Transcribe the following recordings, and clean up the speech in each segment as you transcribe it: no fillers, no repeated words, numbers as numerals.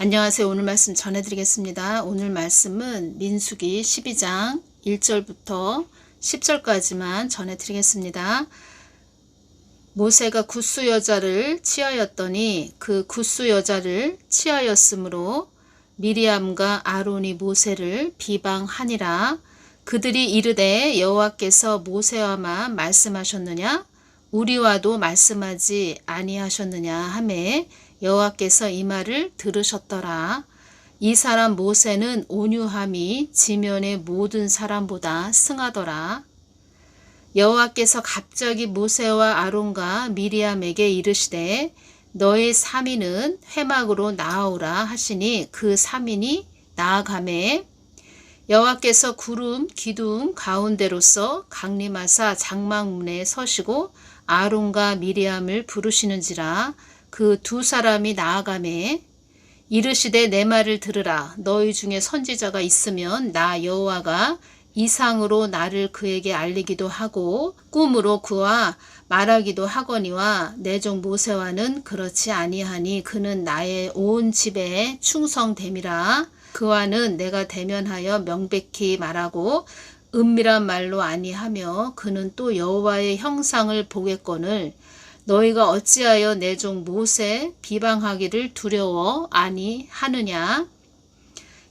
안녕하세요. 오늘 말씀 전해드리겠습니다. 오늘 말씀은 민수기 12장 1절부터 10절까지만 전해드리겠습니다. 모세가 굿수 여자를 취하였더니 그 굿수 여자를 취하였으므로 미리암과 아론이 모세를 비방하니라. 그들이 이르되 여호와께서 모세와만 말씀하셨느냐? 우리와도 말씀하지 아니하셨느냐 하매 여호와께서 이 말을 들으셨더라. 이 사람 모세는 온유함이 지면의 모든 사람보다 승하더라. 여호와께서 갑자기 모세와 아론과 미리암에게 이르시되 너희 3인은 회막으로 나아오라 하시니 그 3인이 나아가매 여호와께서 구름 기둥 가운데로서 강림하사 장막문에 서시고 아론과 미리암을 부르시는지라. 그 두 사람이 나아가매 이르시되 내 말을 들으라. 너희 중에 선지자가 있으면 나 여호와가 이상으로 나를 그에게 알리기도 하고 꿈으로 그와 말하기도 하거니와 내 종 모세와는 그렇지 아니하니 그는 나의 온 집에 충성됨이라. 그와는 내가 대면하여 명백히 말하고 은밀한 말로 아니하며 그는 또 여호와의 형상을 보겠거늘 너희가 어찌하여 내 종 모세 비방하기를 두려워 아니하느냐.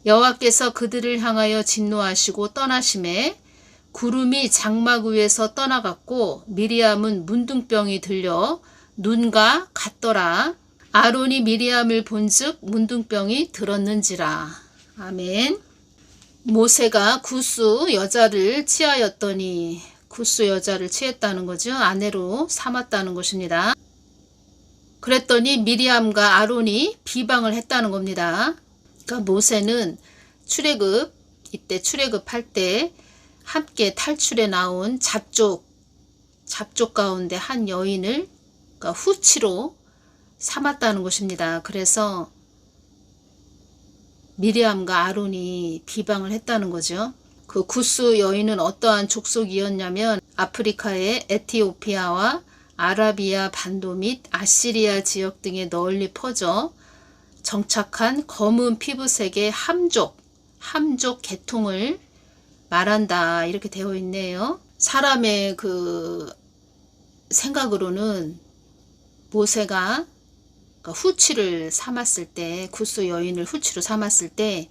여호와께서 그들을 향하여 진노하시고 떠나심에 구름이 장막 위에서 떠나갔고 미리암은 문둥병이 들려 눈과 같더라. 아론이 미리암을 본즉 문둥병이 들었는지라. 아멘. 모세가 굿수 여자를 취하였더니 굿수 여자를 취했다는 거죠. 아내로 삼았다는 것입니다. 그랬더니 미리암과 아론이 비방을 했다는 겁니다. 그러니까 모세는 이때 출애굽할 때 함께 탈출해 나온 잡족 가운데 한 여인을 그러니까 후치로 삼았다는 것입니다. 그래서 미리암과 아론이 비방을 했다는 거죠. 그 굿수 여인은 어떠한 족속이었냐면 아프리카의 에티오피아와 아라비아 반도 및 아시리아 지역 등에 널리 퍼져 정착한 검은 피부색의 함족 계통을 말한다. 이렇게 되어 있네요. 사람의 그 생각으로는 모세가 후치를 삼았을 때 굿수 여인을 후치로 삼았을 때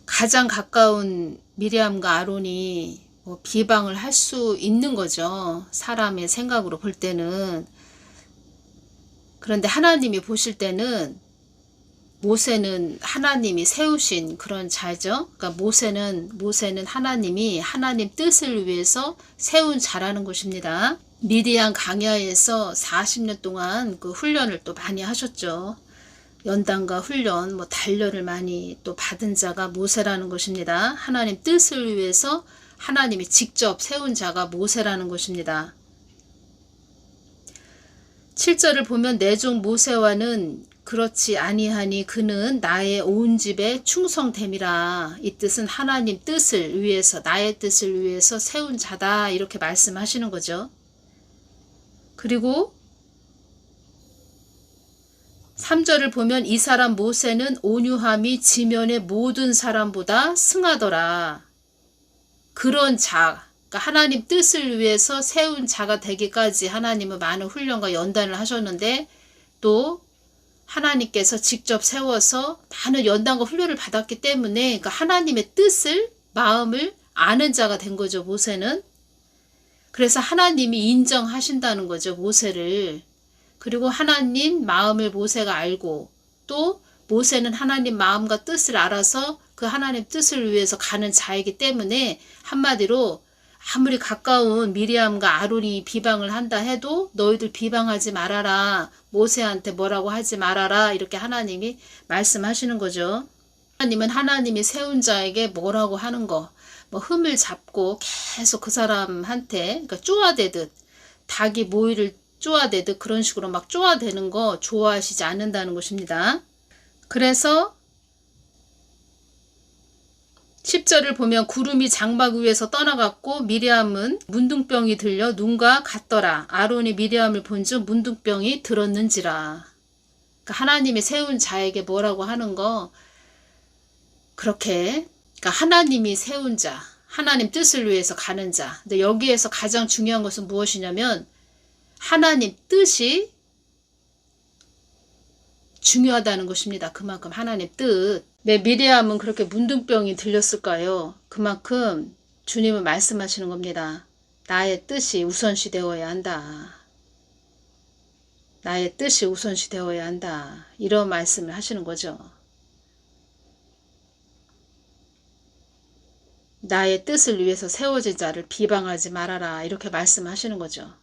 가장 가까운 미리암과 아론이 비방을 할 수 있는 거죠. 사람의 생각으로 볼 때는. 그런데 하나님이 보실 때는 모세는 하나님이 세우신 그런 자죠. 그러니까 모세는 하나님이 하나님 뜻을 위해서 세운 자라는 것입니다. 미디안 강야에서 40년 동안 그 훈련을 또 많이 하셨죠. 연단과 훈련, 단련을 많이 또 받은 자가 모세라는 것입니다. 하나님 뜻을 위해서 하나님이 직접 세운 자가 모세라는 것입니다. 7절을 보면 내 종 모세와는 그렇지 아니하니 그는 나의 온 집에 충성됨이라. 이 뜻은 하나님 뜻을 위해서 나의 뜻을 위해서 세운 자다 이렇게 말씀하시는 거죠. 그리고 3절을 보면 이 사람 모세는 온유함이 지면의 모든 사람보다 승하더라. 그런 자, 그러니까 하나님 뜻을 위해서 세운 자가 되기까지 하나님은 많은 훈련과 연단을 하셨는데 또 하나님께서 직접 세워서 많은 연단과 훈련을 받았기 때문에 그러니까 하나님의 뜻을 마음을 아는 자가 된 거죠. 모세는. 그래서 하나님이 인정하신다는 거죠. 모세를. 그리고 하나님 마음을 모세가 알고 또 모세는 하나님 마음과 뜻을 알아서 그 하나님 뜻을 위해서 가는 자이기 때문에 한마디로 아무리 가까운 미리암과 아론이 비방을 한다 해도 너희들 비방하지 말아라. 모세한테 뭐라고 하지 말아라. 이렇게 하나님이 말씀하시는 거죠. 하나님은 하나님이 세운 자에게 뭐라고 하는 거, 흠을 잡고 계속 그 사람한테 그러니까 쪼아대듯 닭이 모이를 쪼아대듯 그런 식으로 막 쪼아대는 거 좋아하시지 않는다는 것입니다. 그래서 10절을 보면 구름이 장막 위에서 떠나갔고 미리암은 문둥병이 들려 눈과 같더라. 아론이 미리암을 본즉 문둥병이 들었는지라. 그러니까 하나님이 세운 자에게 뭐라고 하는 거, 그렇게, 그러니까 하나님이 세운 자, 하나님 뜻을 위해서 가는 자. 근데 여기에서 가장 중요한 것은 무엇이냐면 하나님 뜻이 중요하다는 것입니다. 그만큼 하나님 뜻. 왜 미리암은 그렇게 문둥병이 들렸을까요? 그만큼 주님은 말씀하시는 겁니다. 나의 뜻이 우선시 되어야 한다. 나의 뜻이 우선시 되어야 한다. 이런 말씀을 하시는 거죠. 나의 뜻을 위해서 세워진 자를 비방하지 말아라. 이렇게 말씀하시는 거죠.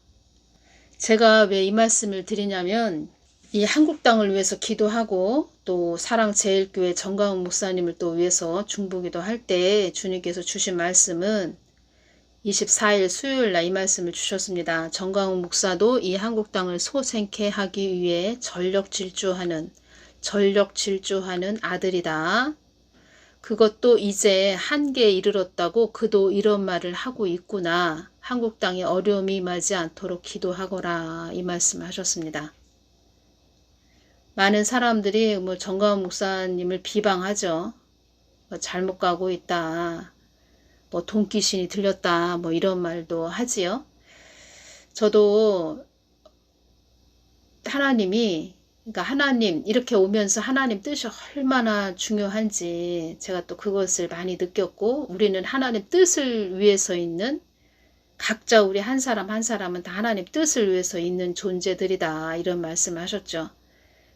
제가 왜 이 말씀을 드리냐면 이 한국 땅을 위해서 기도하고 또 사랑제일교회 정가훈 목사님을 또 위해서 중보기도 할 때 주님께서 주신 말씀은 24일 수요일 날 이 말씀을 주셨습니다. 정가훈 목사도 이 한국 땅을 소생케 하기 위해 전력 질주하는 아들이다. 그것도 이제 한계에 이르렀다고 그도 이런 말을 하고 있구나. 한국 땅에 어려움이 임하지 않도록 기도하거라. 이 말씀을 하셨습니다. 많은 사람들이 뭐 정가훈 목사님을 비방하죠. 뭐 잘못 가고 있다. 뭐 돈귀신이 들렸다. 뭐 이런 말도 하지요. 저도 그러니까 하나님 이렇게 오면서 하나님 뜻이 얼마나 중요한지 제가 또 그것을 많이 느꼈고, 우리는 하나님 뜻을 위해서 있는, 각자 우리 한 사람 한 사람은 다 하나님 뜻을 위해서 있는 존재들이다. 이런 말씀을 하셨죠.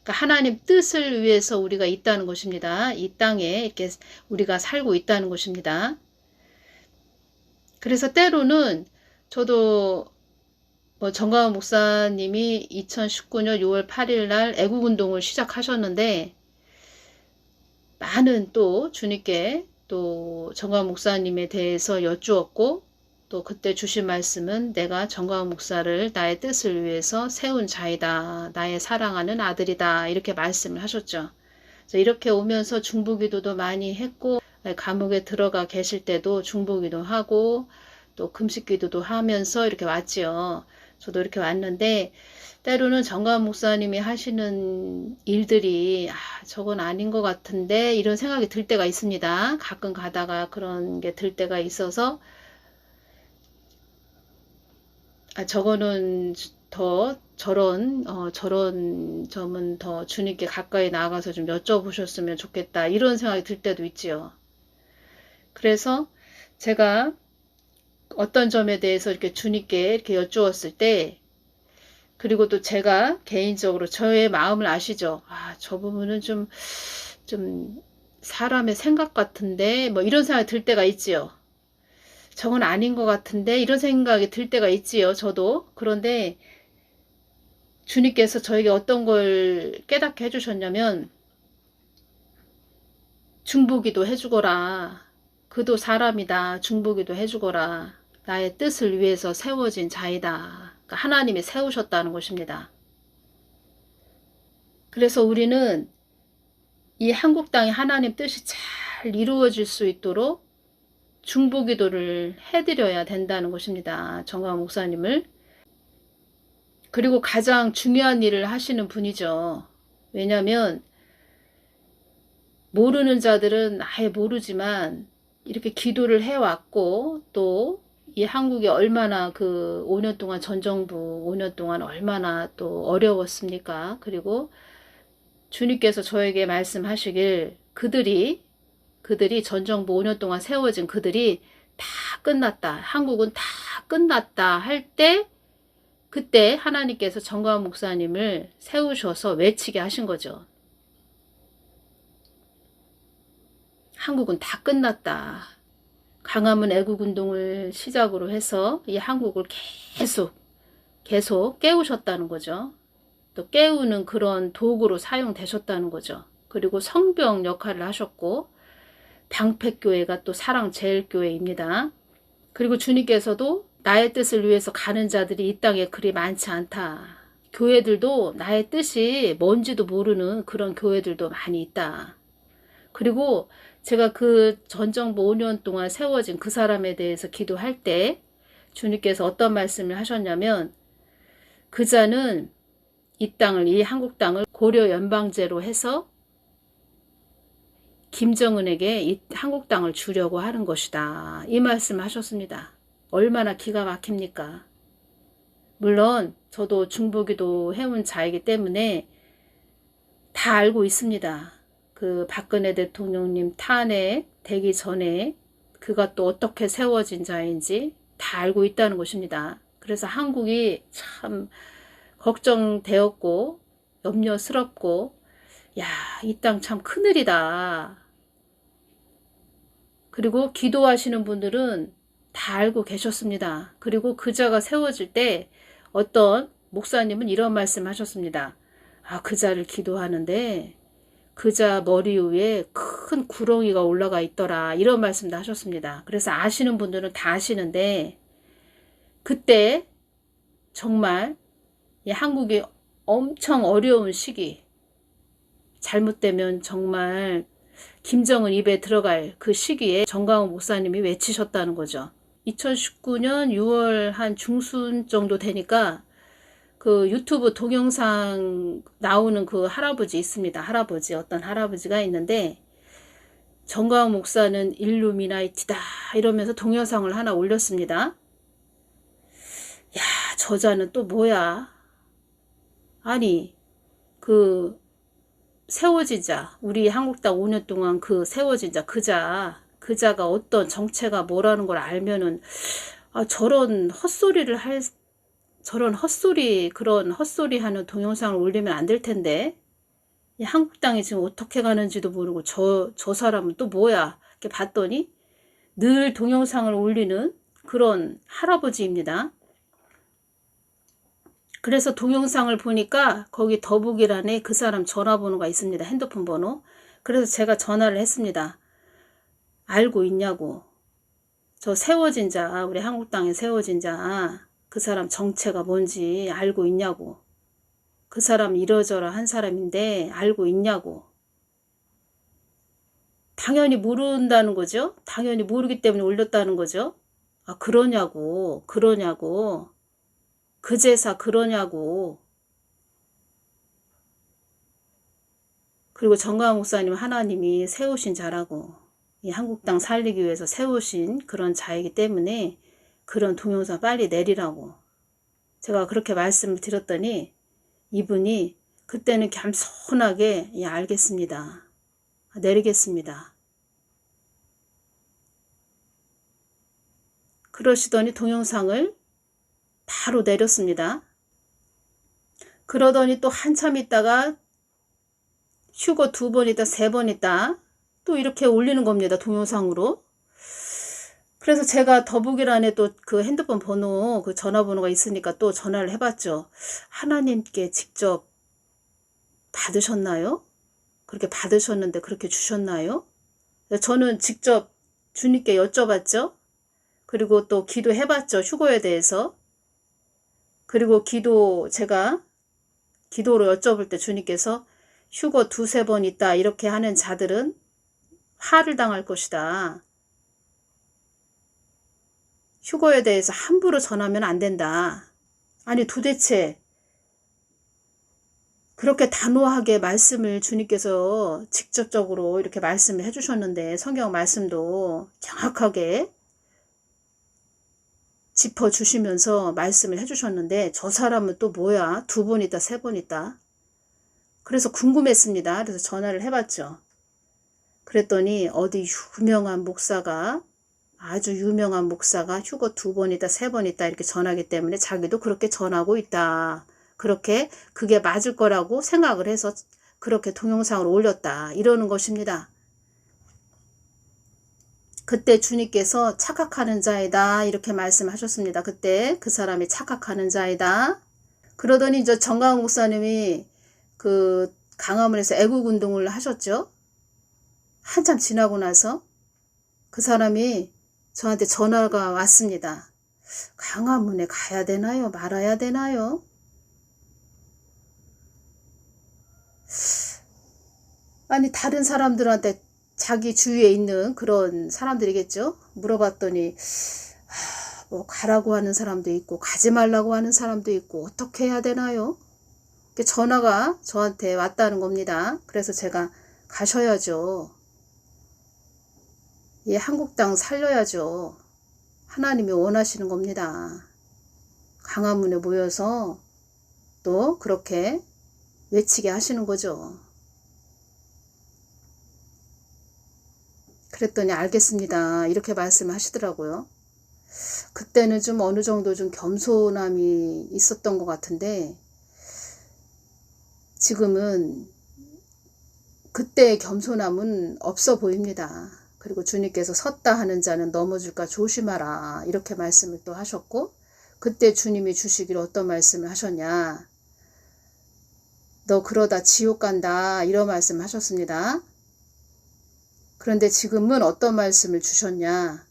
그러니까 하나님 뜻을 위해서 우리가 있다는 것입니다. 이 땅에 이렇게 우리가 살고 있다는 것입니다. 그래서 때로는 저도 정가훈 목사님이 2019년 6월 8일 날 애국운동을 시작하셨는데, 많은 또 주님께 또 정가훈 목사님에 대해서 여쭈었고, 또 그때 주신 말씀은 내가 정가훈 목사를 나의 뜻을 위해서 세운 자이다. 나의 사랑하는 아들이다. 이렇게 말씀을 하셨죠. 그래서 이렇게 오면서 중보기도도 많이 했고, 감옥에 들어가 계실 때도 중보기도 하고 또 금식기도도 하면서 이렇게 왔지요. 저도 이렇게 왔는데 때로는 정가훈 목사님이 하시는 일들이 저건 아닌 것 같은데 이런 생각이 들 때가 있습니다. 가끔 가다가 그런 게 들 때가 있어서 저거는 더 저런 점은 더 주님께 가까이 나아가서 좀 여쭤보셨으면 좋겠다. 이런 생각이 들 때도 있지요. 그래서 제가 어떤 점에 대해서 이렇게 주님께 이렇게 여쭈었을 때, 그리고 또 제가 개인적으로 저의 마음을 아시죠? 저 부분은 좀 사람의 생각 같은데 뭐 이런 생각이 들 때가 있지요. 저건 아닌 것 같은데 이런 생각이 들 때가 있지요. 저도. 그런데 주님께서 저에게 어떤 걸 깨닫게 해주셨냐면, 중보기도 해주거라. 그도 사람이다. 중보기도 해주거라. 나의 뜻을 위해서 세워진 자이다. 그러니까 하나님이 세우셨다는 것입니다. 그래서 우리는 이 한국 땅에 하나님 뜻이 잘 이루어질 수 있도록 중보기도를 해드려야 된다는 것입니다. 정가훈 목사님을. 그리고 가장 중요한 일을 하시는 분이죠. 왜냐하면 모르는 자들은 아예 모르지만 이렇게 기도를 해왔고, 또 이 한국이 얼마나 그 5년 동안 전정부 5년 동안 얼마나 또 어려웠습니까? 그리고 주님께서 저에게 말씀하시길 그들이 전정부 5년 동안 세워진 그들이 다 끝났다. 한국은 다 끝났다 할 때, 그때 하나님께서 정가훈 목사님을 세우셔서 외치게 하신 거죠. 한국은 다 끝났다. 강화문 애국운동을 시작으로 해서 이 한국을 계속 깨우셨다는 거죠. 또 깨우는 그런 도구로 사용되셨다는 거죠. 그리고 성병 역할을 하셨고, 방패교회가 또 사랑제일교회입니다. 그리고 주님께서도 나의 뜻을 위해서 가는 자들이 이 땅에 그리 많지 않다. 교회들도 나의 뜻이 뭔지도 모르는 그런 교회들도 많이 있다. 그리고 제가 그 전정부 5년 동안 세워진 그 사람에 대해서 기도할 때 주님께서 어떤 말씀을 하셨냐면, 그 자는 이 한국 땅을 고려 연방제로 해서 김정은에게 이 한국 땅을 주려고 하는 것이다. 이 말씀 하셨습니다. 얼마나 기가 막힙니까? 물론 저도 중보기도 해온 자이기 때문에 다 알고 있습니다. 그 박근혜 대통령님 탄핵 되기 전에 그가 또 어떻게 세워진 자인지 다 알고 있다는 것입니다. 그래서 한국이 참 걱정되었고 염려스럽고 야, 이 땅 참 큰일이다. 그리고 기도하시는 분들은 다 알고 계셨습니다. 그리고 그자가 세워질 때 어떤 목사님은 이런 말씀 하셨습니다. 아, 그자를 기도하는데 그자 머리 위에 큰 구렁이가 올라가 있더라. 이런 말씀도 하셨습니다. 그래서 아시는 분들은 다 아시는데 그때 정말 이 한국이 엄청 어려운 시기, 잘못되면 정말 김정은 입에 들어갈 그 시기에 정광훈 목사님이 외치셨다는 거죠. 2019년 6월 한 중순 정도 되니까 그 유튜브 동영상 나오는 그 할아버지 있습니다. 할아버지, 어떤 할아버지가 있는데 정광훈 목사는 일루미나이티다 이러면서 동영상을 하나 올렸습니다. 야, 저자는 또 뭐야? 아니, 그 세워진 자, 우리 한국당 5년 동안 그 세워진 자, 그자가 어떤 정체가 뭐라는 걸 알면은 아, 저런 헛소리를 할, 그런 헛소리 하는 동영상을 올리면 안 될 텐데 이 한국 땅이 지금 어떻게 가는지도 모르고 저 사람은 또 뭐야? 이렇게 봤더니 늘 동영상을 올리는 그런 할아버지입니다. 그래서 동영상을 보니까 거기 더보기란에 그 사람 전화번호가 있습니다. 핸드폰 번호. 그래서 제가 전화를 했습니다. 알고 있냐고. 저 세워진 자, 우리 한국 땅에 세워진 자, 그 사람 정체가 뭔지 알고 있냐고. 그 사람 이러저러 한 사람인데 알고 있냐고. 당연히 모른다는 거죠. 당연히 모르기 때문에 올렸다는 거죠. 아, 그러냐고. 그제사 그러냐고. 그리고 정광훈 목사님 하나님이 세우신 자라고. 이 한국 땅 살리기 위해서 세우신 그런 자이기 때문에 그런 동영상 빨리 내리라고. 제가 그렇게 말씀을 드렸더니 이분이 그때는 겸손하게 예, 알겠습니다. 내리겠습니다. 그러시더니 동영상을 바로 내렸습니다. 그러더니 또 한참 있다가 휴거 2번 있다 3번 있다 또 이렇게 올리는 겁니다. 동영상으로. 그래서 제가 더보기란에 또 그 핸드폰 번호, 그 전화번호가 있으니까 또 전화를 해봤죠. 하나님께 직접 받으셨나요? 그렇게 받으셨는데 그렇게 주셨나요? 저는 직접 주님께 여쭤봤죠. 그리고 또 기도해봤죠. 휴거에 대해서. 그리고 제가 기도로 여쭤볼 때 주님께서 휴거 2-3번 있다 이렇게 하는 자들은 화를 당할 것이다. 휴거에 대해서 함부로 전하면 안 된다. 아니 도대체 그렇게 단호하게 말씀을 주님께서 직접적으로 이렇게 말씀을 해주셨는데 성경 말씀도 정확하게 짚어주시면서 말씀을 해주셨는데 저 사람은 또 뭐야? 2번 있다 3번 있다. 그래서 궁금했습니다. 그래서 전화를 해봤죠. 그랬더니 어디 아주 유명한 목사가 휴거 2번 있다 3번 있다 이렇게 전하기 때문에 자기도 그렇게 전하고 있다. 그렇게 그게 맞을 거라고 생각을 해서 그렇게 동영상을 올렸다. 이러는 것입니다. 그때 주님께서 착각하는 자이다 이렇게 말씀하셨습니다. 그때 그 사람이 착각하는 자이다. 그러더니 이제 정광훈 목사님이 그 강화문에서 애국운동을 하셨죠. 한참 지나고 나서 그 사람이 저한테 전화가 왔습니다. 강화문에 가야 되나요? 말아야 되나요? 아니 다른 사람들한테 자기 주위에 있는 그런 사람들이겠죠. 물어봤더니 뭐 가라고 하는 사람도 있고 가지 말라고 하는 사람도 있고 어떻게 해야 되나요? 전화가 저한테 왔다는 겁니다. 그래서 제가 가셔야죠. 이 한국 땅 살려야죠. 하나님이 원하시는 겁니다. 광화문에 모여서 또 그렇게 외치게 하시는 거죠. 그랬더니 알겠습니다. 이렇게 말씀하시더라고요. 그때는 좀 어느 정도 좀 겸손함이 있었던 것 같은데 지금은 그때의 겸손함은 없어 보입니다. 그리고 주님께서 섰다 하는 자는 넘어질까 조심하라 이렇게 말씀을 또 하셨고 그때 주님이 주시기를 어떤 말씀을 하셨냐. 너 그러다 지옥 간다 이런 말씀 하셨습니다. 그런데 지금은 어떤 말씀을 주셨냐.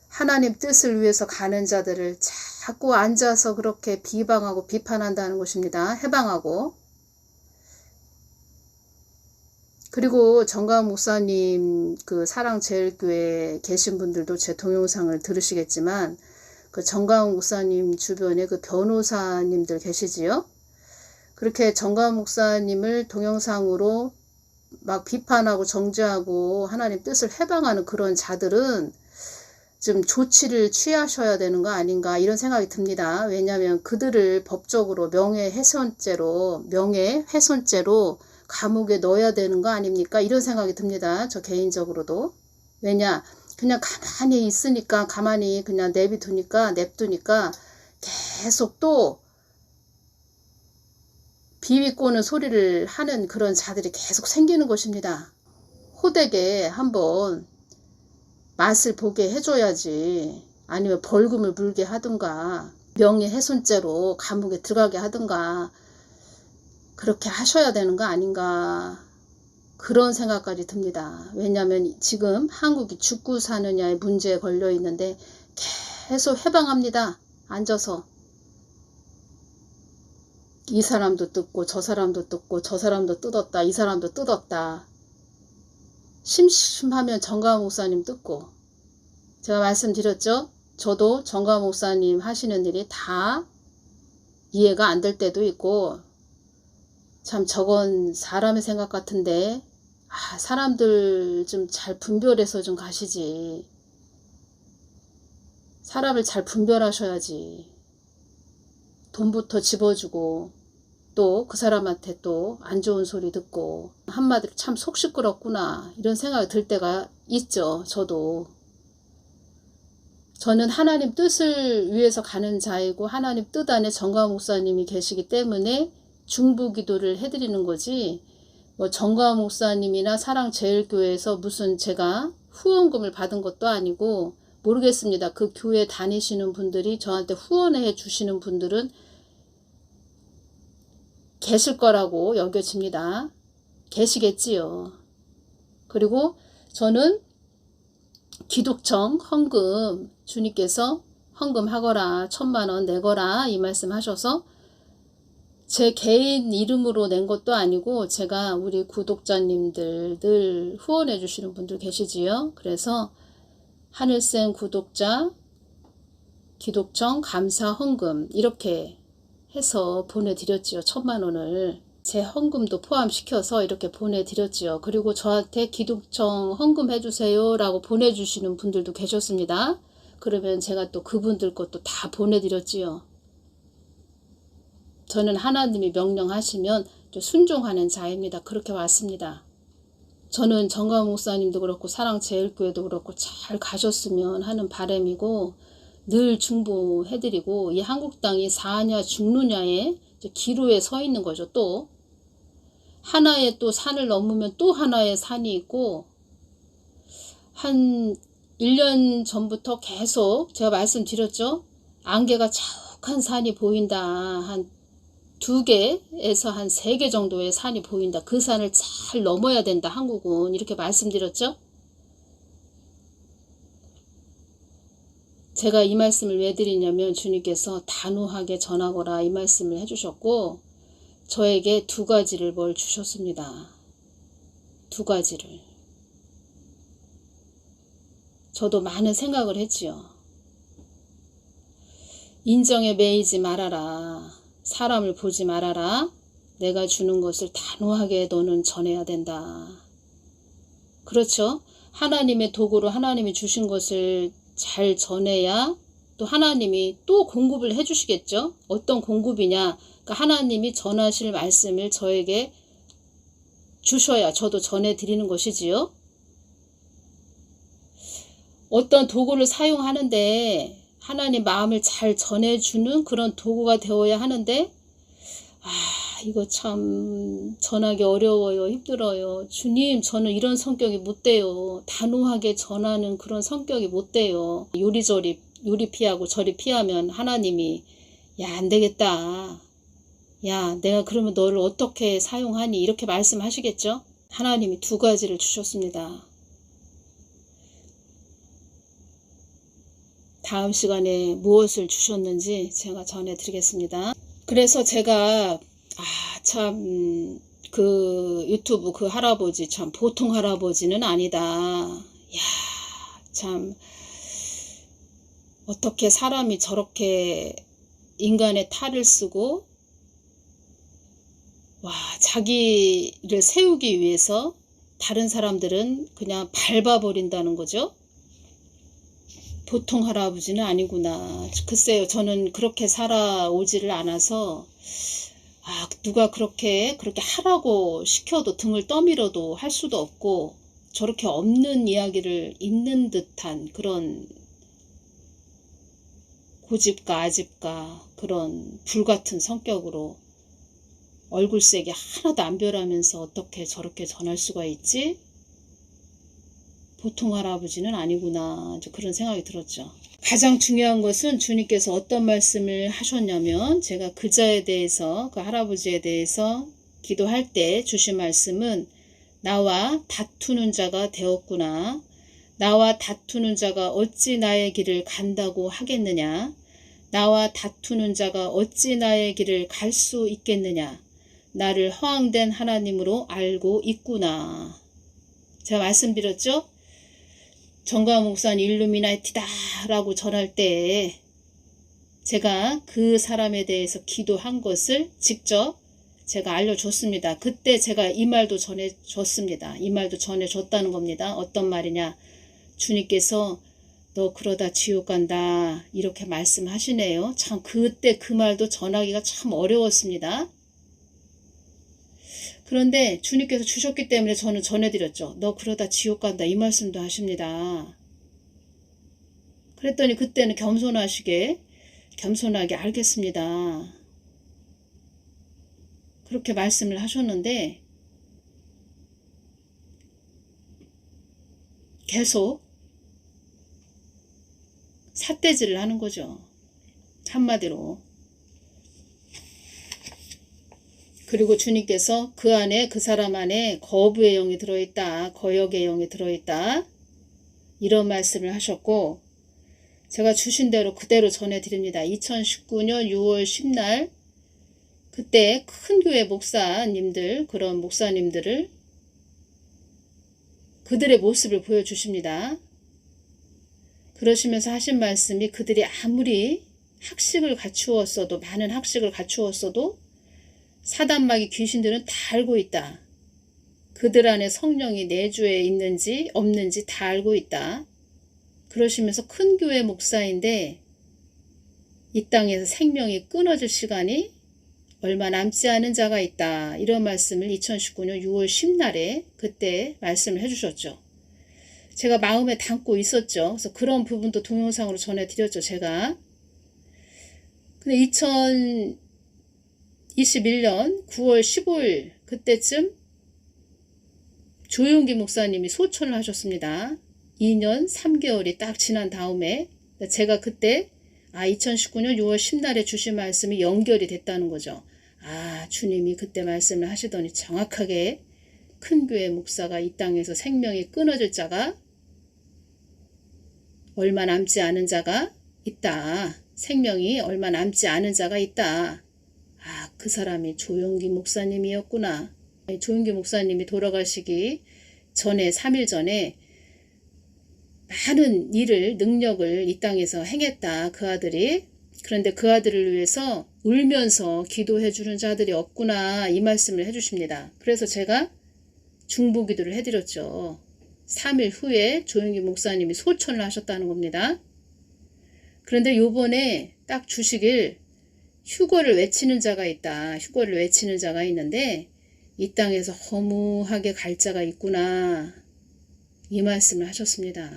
하나님 뜻을 위해서 가는 자들을 자꾸 앉아서 그렇게 비방하고 비판한다는 것입니다. 해방하고. 그리고 정가은 목사님 그 사랑제일교회에 계신 분들도 제 동영상을 들으시겠지만 그 정가은 목사님 주변에 그 변호사님들 계시지요. 그렇게 정가은 목사님을 동영상으로 막 비판하고 정죄하고 하나님 뜻을 해방하는 그런 자들은 좀 조치를 취하셔야 되는 거 아닌가 이런 생각이 듭니다. 왜냐하면 그들을 법적으로 명예훼손죄로 감옥에 넣어야 되는 거 아닙니까? 이런 생각이 듭니다. 저 개인적으로도. 왜냐? 그냥 가만히 있으니까 가만히 그냥 냅두니까 계속 또 비위 꼬는 소리를 하는 그런 자들이 계속 생기는 것입니다. 호되게 한번 맛을 보게 해줘야지. 아니면 벌금을 물게 하든가 명예훼손죄로 감옥에 들어가게 하든가 그렇게 하셔야 되는 거 아닌가 그런 생각까지 듭니다. 왜냐하면 지금 한국이 죽고 사느냐의 문제에 걸려 있는데 계속 해방합니다. 앉아서 이 사람도 뜯고 저 사람도 뜯고 저 사람도 뜯었다 이 사람도 뜯었다. 심심하면 정가은 목사님 뜯고 제가 말씀드렸죠. 저도 정가은 목사님 하시는 일이 다 이해가 안 될 때도 있고 참 저건 사람의 생각 같은데 사람들 좀 잘 분별해서 좀 가시지. 사람을 잘 분별하셔야지. 돈부터 집어주고 또 그 사람한테 또 안 좋은 소리 듣고 한마디로 참 속 시끄럽구나 이런 생각이 들 때가 있죠. 저는 하나님 뜻을 위해서 가는 자이고 하나님 뜻 안에 정가은 목사님이 계시기 때문에 중보기도를 해드리는 거지 뭐 정가은 목사님이나 사랑제일교회에서 무슨 제가 후원금을 받은 것도 아니고 모르겠습니다. 그 교회 다니시는 분들이 저한테 후원해 주시는 분들은 계실 거라고 여겨집니다. 계시겠지요. 그리고 저는 기독청 헌금 주님께서 헌금하거라 1000만원 내거라 이 말씀 하셔서 제 개인 이름으로 낸 것도 아니고 제가 우리 구독자님들 늘 후원해 주시는 분들 계시지요. 그래서 하늘생 구독자 기독청 감사 헌금 이렇게 해서 보내드렸지요. 1000만원을 제 헌금도 포함시켜서 이렇게 보내드렸지요. 그리고 저한테 기독청 헌금 해주세요 라고 보내주시는 분들도 계셨습니다. 그러면 제가 또 그분들 것도 다 보내드렸지요. 저는 하나님이 명령하시면 순종하는 자입니다. 그렇게 왔습니다. 저는 정가은 목사님도 그렇고 사랑제일교회도 그렇고 잘 가셨으면 하는 바람이고 늘 중보해드리고 이 한국 땅이 사냐 죽느냐의 기로에 서 있는 거죠. 또 하나의 또 산을 넘으면 또 하나의 산이 있고 한 1년 전부터 계속 제가 말씀드렸죠. 안개가 자욱한 산이 보인다. 한 2개에서 한 3개 정도의 산이 보인다. 그 산을 잘 넘어야 된다. 한국은 이렇게 말씀드렸죠. 제가 이 말씀을 왜 드리냐면 주님께서 단호하게 전하거라 이 말씀을 해주셨고 저에게 2가지를 뭘 주셨습니다. 2가지를. 저도 많은 생각을 했지요. 인정에 매이지 말아라. 사람을 보지 말아라. 내가 주는 것을 단호하게 너는 전해야 된다. 그렇죠? 하나님의 도구로 하나님이 주신 것을 잘 전해야 또 하나님이 또 공급을 해주시겠죠? 어떤 공급이냐? 그러니까 하나님이 전하실 말씀을 저에게 주셔야 저도 전해드리는 것이지요. 어떤 도구를 사용하는데 하나님 마음을 잘 전해주는 그런 도구가 되어야 하는데 이거 참 전하기 어려워요. 힘들어요. 주님, 저는 이런 성격이 못 돼요. 단호하게 전하는 그런 성격이 못 돼요. 요리 피하고 저리 피하면 하나님이 야, 안 되겠다. 야, 내가 그러면 너를 어떻게 사용하니? 이렇게 말씀하시겠죠? 하나님이 두 가지를 주셨습니다. 다음 시간에 무엇을 주셨는지 제가 전해드리겠습니다. 그래서 제가 참 그 유튜브 그 할아버지 참 보통 할아버지는 아니다. 야, 참 어떻게 사람이 저렇게 인간의 탈을 쓰고 자기를 세우기 위해서 다른 사람들은 그냥 밟아버린다는 거죠. 보통 할아버지는 아니구나. 글쎄요, 저는 그렇게 살아오지를 않아서 누가 그렇게 하라고 시켜도 등을 떠밀어도 할 수도 없고 저렇게 없는 이야기를 있는 듯한 그런 고집과 아집과 그런 불같은 성격으로 얼굴색이 하나도 안 변하면서 어떻게 저렇게 전할 수가 있지? 보통 할아버지는 아니구나. 그런 생각이 들었죠. 가장 중요한 것은 주님께서 어떤 말씀을 하셨냐면 제가 그 자에 대해서 그 할아버지에 대해서 기도할 때 주신 말씀은 나와 다투는 자가 되었구나. 나와 다투는 자가 어찌 나의 길을 간다고 하겠느냐. 나와 다투는 자가 어찌 나의 길을 갈 수 있겠느냐. 나를 허황된 하나님으로 알고 있구나. 제가 말씀드렸죠? 정가은 목사님 일루미나티다 라고 전할 때 제가 그 사람에 대해서 기도한 것을 직접 제가 알려줬습니다. 그때 제가 이 말도 전해줬습니다. 이 말도 전해줬다는 겁니다. 어떤 말이냐. 주님께서 너 그러다 지옥 간다 이렇게 말씀하시네요. 참 그때 그 말도 전하기가 참 어려웠습니다. 그런데 주님께서 주셨기 때문에 저는 전해드렸죠. 너 그러다 지옥 간다 이 말씀도 하십니다. 그랬더니 그때는 겸손하게 알겠습니다. 그렇게 말씀을 하셨는데 계속 삿대질을 하는 거죠. 한마디로. 그리고 주님께서 그 안에 그 사람 안에 거부의 영이 들어있다. 거역의 영이 들어있다. 이런 말씀을 하셨고 제가 주신 대로 그대로 전해드립니다. 2019년 6월 10날 그때 큰 교회 목사님들 그런 목사님들을 그들의 모습을 보여주십니다. 그러시면서 하신 말씀이 그들이 아무리 학식을 갖추었어도 많은 학식을 갖추었어도 사단마귀 귀신들은 다 알고 있다. 그들 안에 성령이 내주에 있는지 없는지 다 알고 있다. 그러시면서 큰 교회 목사인데 이 땅에서 생명이 끊어질 시간이 얼마 남지 않은 자가 있다. 이런 말씀을 2019년 6월 10날에 그때 말씀을 해주셨죠. 제가 마음에 담고 있었죠. 그래서 그런 부분도 동영상으로 전해드렸죠. 제가. 근데 2021년 9월 15일 그때쯤 조용기 목사님이 소천을 하셨습니다. 2년 3개월이 딱 지난 다음에 제가 그때 2019년 6월 10날에 주신 말씀이 연결이 됐다는 거죠. 주님이 그때 말씀을 하시더니 정확하게 큰 교회 목사가 이 땅에서 생명이 끊어질 자가 얼마 남지 않은 자가 있다. 생명이 얼마 남지 않은 자가 있다. 그 사람이 조용기 목사님이었구나. 조용기 목사님이 돌아가시기 전에 3일 전에 많은 일을 능력을 이 땅에서 행했다. 그 아들이. 그런데 그 아들을 위해서 울면서 기도해 주는 자들이 없구나 이 말씀을 해주십니다. 그래서 제가 중보기도를 해드렸죠. 3일 후에 조영기 목사님이 소천을 하셨다는 겁니다. 그런데 요번에 딱 주시길 휴거를 외치는 자가 있다. 휴거를 외치는 자가 있는데 이 땅에서 허무하게 갈 자가 있구나 이 말씀을 하셨습니다.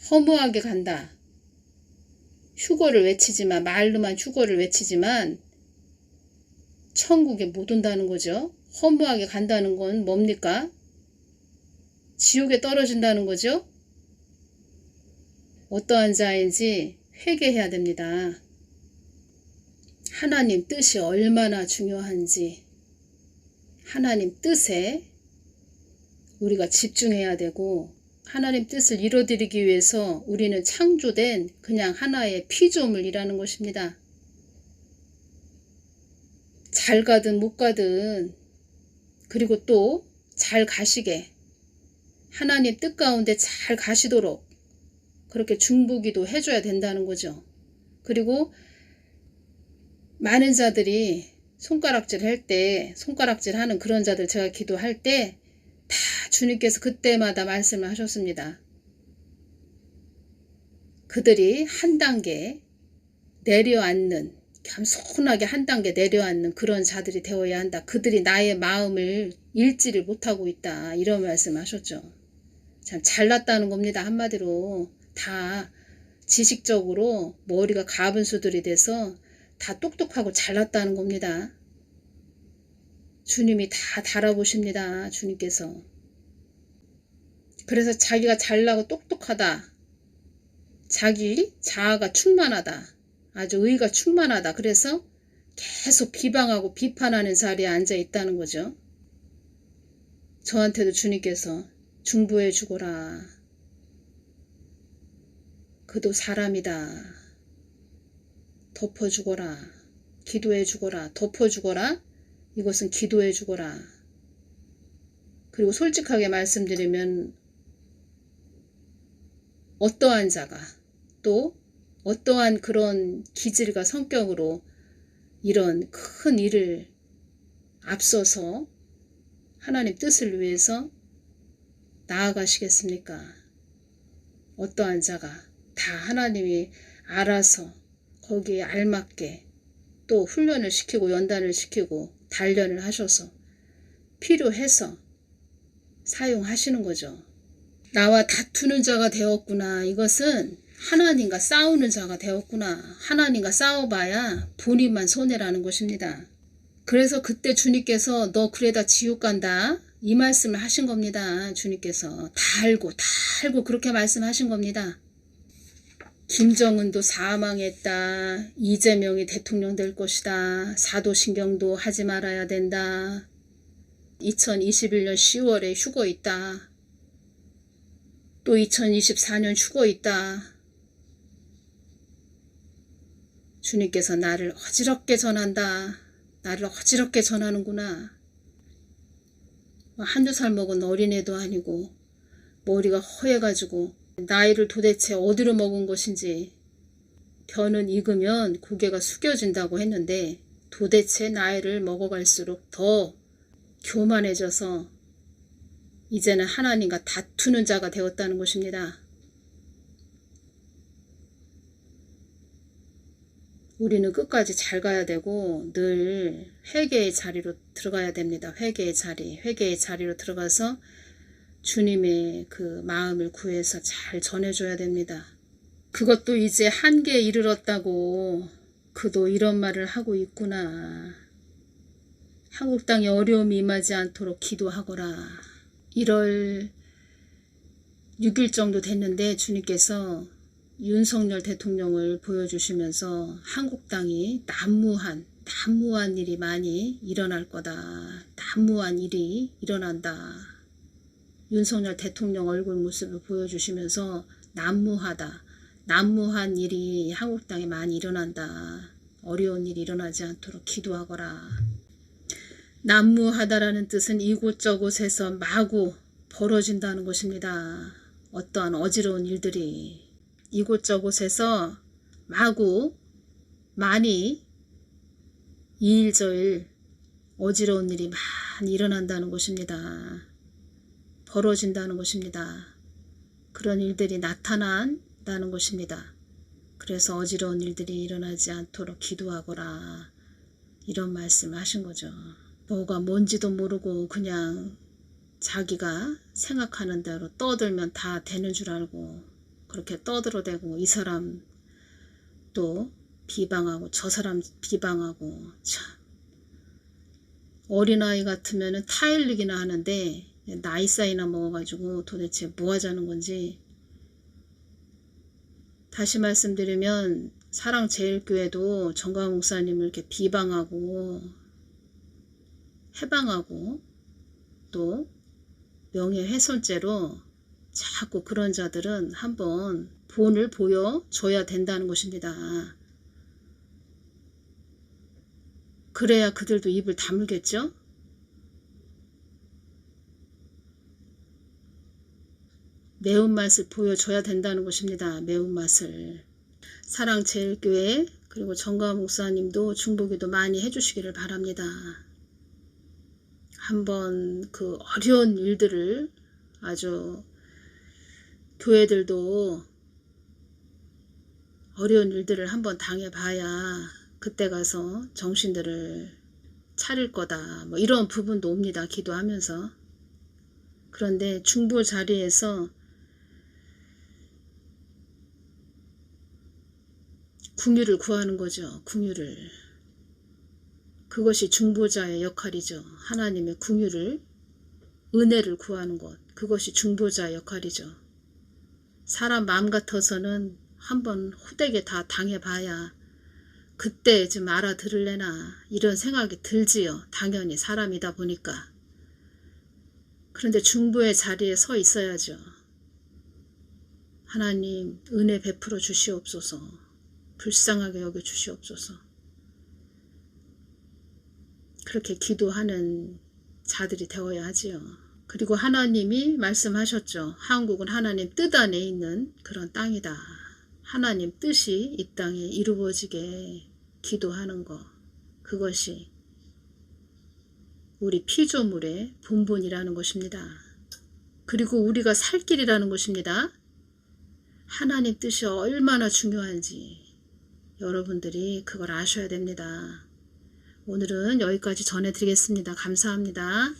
허무하게 간다. 휴거를 외치지만 말로만 휴거를 외치지만 천국에 못 온다는 거죠. 허무하게 간다는 건 뭡니까? 지옥에 떨어진다는 거죠. 어떠한 자인지 회개해야 됩니다. 하나님 뜻이 얼마나 중요한지 하나님 뜻에 우리가 집중해야 되고 하나님 뜻을 이루어드리기 위해서 우리는 창조된 그냥 하나의 피조물이라는 것입니다. 잘 가든 못 가든 그리고 또 잘 가시게 하나님 뜻 가운데 잘 가시도록 그렇게 중보기도 해줘야 된다는 거죠. 그리고 많은 자들이 손가락질 할 때 손가락질 하는 그런 자들 제가 기도할 때 다 주님께서 그때마다 말씀을 하셨습니다. 그들이 한 단계 내려앉는 겸손하게 한 단계 내려앉는 그런 자들이 되어야 한다. 그들이 나의 마음을 읽지를 못하고 있다. 이런 말씀 하셨죠. 참 잘났다는 겁니다. 한마디로 다 지식적으로 머리가 가분수들이 돼서 다 똑똑하고 잘났다는 겁니다. 주님이 다 달아보십니다. 주님께서. 그래서 자기가 잘나고 똑똑하다. 자기 자아가 충만하다. 아주 의가 충만하다. 그래서 계속 비방하고 비판하는 자리에 앉아 있다는 거죠. 저한테도 주님께서 중보해 주거라. 그도 사람이다. 덮어주거라. 기도해 주거라. 덮어주거라. 이것은 기도해 주거라. 그리고 솔직하게 말씀드리면 어떠한 자가 또 어떠한 그런 기질과 성격으로 이런 큰 일을 앞서서 하나님 뜻을 위해서 나아가시겠습니까? 어떠한 자가 다 하나님이 알아서 거기에 알맞게 또 훈련을 시키고 연단을 시키고 단련을 하셔서 필요해서 사용하시는 거죠. 나와 다투는 자가 되었구나. 이것은 하나님과 싸우는 자가 되었구나. 하나님과 싸워봐야 본인만 손해라는 것입니다. 그래서 그때 주님께서 너 그래다 지옥 간다. 이 말씀을 하신 겁니다. 주님께서 다 알고 그렇게 말씀하신 겁니다. 김정은도 사망했다. 이재명이 대통령 될 것이다. 사도신경도 하지 말아야 된다. 2021년 10월에 휴거 있다. 또 2024년 휴거 있다. 주님께서 나를 어지럽게 전한다. 나를 어지럽게 전하는구나. 한두 살 먹은 어린애도 아니고 머리가 허해가지고 나이를 도대체 어디로 먹은 것인지 벼는 익으면 고개가 숙여진다고 했는데 도대체 나이를 먹어갈수록 더 교만해져서 이제는 하나님과 다투는 자가 되었다는 것입니다. 우리는 끝까지 잘 가야 되고 늘 회개의 자리로 들어가야 됩니다. 회개의 자리로 들어가서 주님의 그 마음을 구해서 잘 전해줘야 됩니다. 그것도 이제 한계에 이르렀다고 그도 이런 말을 하고 있구나. 한국 땅에 어려움이 임하지 않도록 기도하거라. 1월 6일 정도 됐는데 주님께서 윤석열 대통령을 보여주시면서 한국 땅이 난무한 일이 많이 일어날 거다. 난무한 일이 일어난다. 윤석열 대통령 얼굴 모습을 보여주시면서 난무한 일이 한국 땅에 많이 일어난다. 어려운 일이 일어나지 않도록 기도하거라. 난무하다라는 뜻은 이곳저곳에서 마구 벌어진다는 것입니다. 어떠한 어지러운 일들이 이곳저곳에서 마구 많이 이일저일 어지러운 일이 많이 일어난다는 것입니다. 벌어진다는 것입니다. 그런 일들이 나타난다는 것입니다. 그래서 어지러운 일들이 일어나지 않도록 기도하거라, 이런 말씀을 하신 거죠. 뭐가 뭔지도 모르고 그냥 자기가 생각하는 대로 떠들면 다 되는 줄 알고 그렇게 떠들어대고, 이 사람 또 비방하고 저 사람 비방하고, 참 어린아이 같으면 타일르기나 하는데 나이 사이나 먹어가지고 도대체 뭐 하자는 건지. 다시 말씀드리면 사랑제일교회도 정광 목사님을 이렇게 비방하고 해방하고 또 명예훼손죄로 자꾸 그런 자들은 한번 본을 보여줘야 된다는 것입니다. 그래야 그들도 입을 다물겠죠? 매운맛을 보여줘야 된다는 것입니다. 매운맛을. 사랑제일교회 그리고 정광 목사님도 중보기도 많이 해주시기를 바랍니다. 한번 그 어려운 일들을, 아주 교회들도 어려운 일들을 한번 당해봐야 그때 가서 정신들을 차릴 거다, 뭐 이런 부분도 옵니다. 기도하면서. 그런데 중보 자리에서 긍휼을 구하는 거죠. 긍휼을. 그것이 중보자의 역할이죠. 하나님의 긍휼을, 은혜를 구하는 것. 그것이 중보자의 역할이죠. 사람 마음 같아서는 한번 호되게 다 당해봐야 그때 좀 알아들을래나, 이런 생각이 들지요. 당연히 사람이다 보니까. 그런데 중보의 자리에 서 있어야죠. 하나님 은혜 베풀어 주시옵소서. 불쌍하게 여겨 주시옵소서. 그렇게 기도하는 자들이 되어야 하지요. 그리고 하나님이 말씀하셨죠. 한국은 하나님 뜻 안에 있는 그런 땅이다. 하나님 뜻이 이 땅에 이루어지게 기도하는 것, 그것이 우리 피조물의 본분이라는 것입니다. 그리고 우리가 살 길이라는 것입니다. 하나님 뜻이 얼마나 중요한지 여러분들이 그걸 아셔야 됩니다. 오늘은 여기까지 전해드리겠습니다. 감사합니다.